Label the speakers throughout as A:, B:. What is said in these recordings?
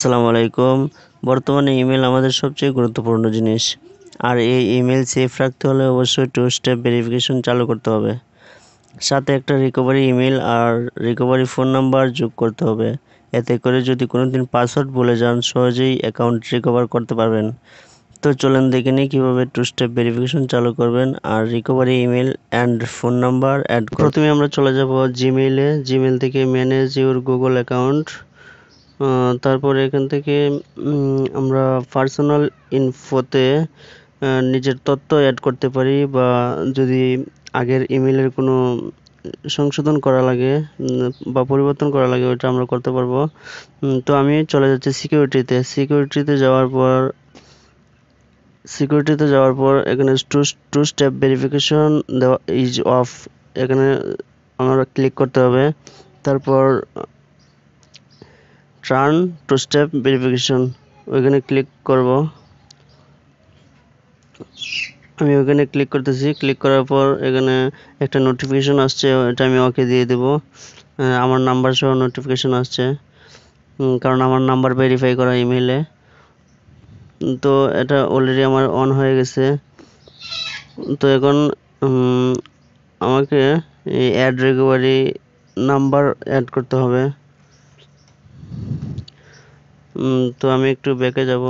A: আসসালামু আলাইকুম। বর্তমানে ইমেল আমাদের সবচেয়ে গুরুত্বপূর্ণ জিনিস। আর এই ইমেল সেফ রাখতে হলে অবশ্যই 2 স্টেপ ভেরিফিকেশন চালু করতে হবে। সাথে একটা রিকভারি ইমেল আর রিকভারি ফোন নাম্বার যোগ করতে হবে। এতে করে যদি কোনোদিন পাসওয়ার্ড ভুলে যান সহজেই অ্যাকাউন্ট রিকভার করতে পারবেন। তো চলেন দেখে নিই কীভাবে 2 স্টেপ ভেরিফিকেশন চালু করবেন আর recovery email and phone number add করবেন। প্রথমে আমরা চলে যাব জিমেইলে। জিমেইল থেকে ম্যানেজ ইউর গুগল অ্যাকাউন্ট। তারপরে এখান থেকে আমরা পার্সোনাল ইনফোতে নিজের তথ্য অ্যাড করতে পারি, বা যদি আগের ইমেলের কোনো সংশোধন করা লাগে বা পরিবর্তন করা লাগে ওইটা আমরা করতে পারবো। তো আমি চলে যাচ্ছি সিকিউরিটিতে। সিকিউরিটিতে যাওয়ার পর এখানে টু স্টেপ ভেরিফিকেশন দেওয়া ইজ অফ, এখানে আমরা ক্লিক করতে হবে। তারপর টার্ন টু স্টেপ ভেরিফিকেশন ওইখানে ক্লিক করব। আমি ওখানে ক্লিক করতেছি। ক্লিক করার পর এখানে একটা নোটিফিকেশন আসছে, এটা আমি ওকে দিয়ে দেব। আমার নাম্বার সহ নোটিফিকেশন আসছে, কারণ আমার নাম্বার ভেরিফাই করা ইমেইলে। তো এটা অলরেডি আমার অন হয়ে গেছে। তো এখন আমাকে এই অ্যাড রিকভারি নাম্বার অ্যাড করতে হবে। তো আমি একটু ব্যাকে যাব।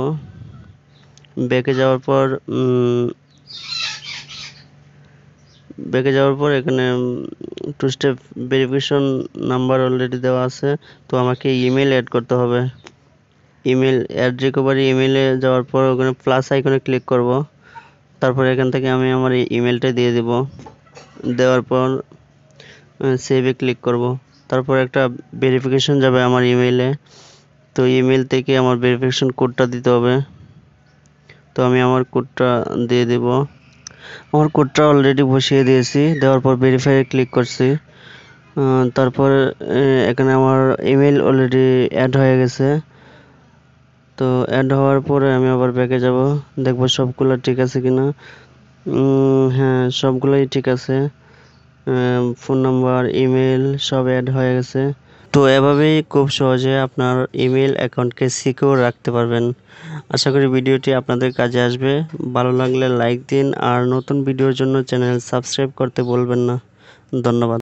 A: ব্যাকে যাওয়ার পর এখানে 2 স্টেপ ভেরিফিকেশন নাম্বার অলরেডি দেওয়া আছে, তো আমাকে ইমেল অ্যাড করতে হবে। ইমেল অ্যাড রিকভারি ইমেলে যাওয়ার পর ওখানে প্লাস আইকনে ক্লিক করব। তারপর এখান থেকে আমি আমার ইমেলটা দিয়ে দেব। দেওয়ার পর সেভে ক্লিক করব। তারপর একটা ভেরিফিকেশন যাবে আমার ইমেইলে। তো ইমেল থেকে আমার ভেরিফিকেশন কোডটা দিতে হবে। তো আমি আমার কোডটা দিয়ে দেব। আমার কোডটা অলরেডি বসিয়ে দিয়েছি। দেওয়ার পর ভেরিফাই ক্লিক করছি। তারপর এখানে আমার ইমেল অলরেডি অ্যাড হয়ে গেছে। তো অ্যাড হওয়ার পরে আমি আবার ব্যাকে যাব, দেখব সবগুলো ঠিক আছে কিনা। হ্যাঁ, সবগুলোই ঠিক আছে। ফোন নাম্বার, ইমেল সব অ্যাড হয়ে গেছে। তো এভাবেই খুব সহজে আপনার ইমেল অ্যাকাউন্টকে সিকিউর রাখতে পারবেন। আশা করি ভিডিওটি আপনাদের কাজে আসবে। ভালো লাগলে লাইক দিন, আর নতুন ভিডিওর জন্য চ্যানেল সাবস্ক্রাইব করতে ভুলবেন না। ধন্যবাদ।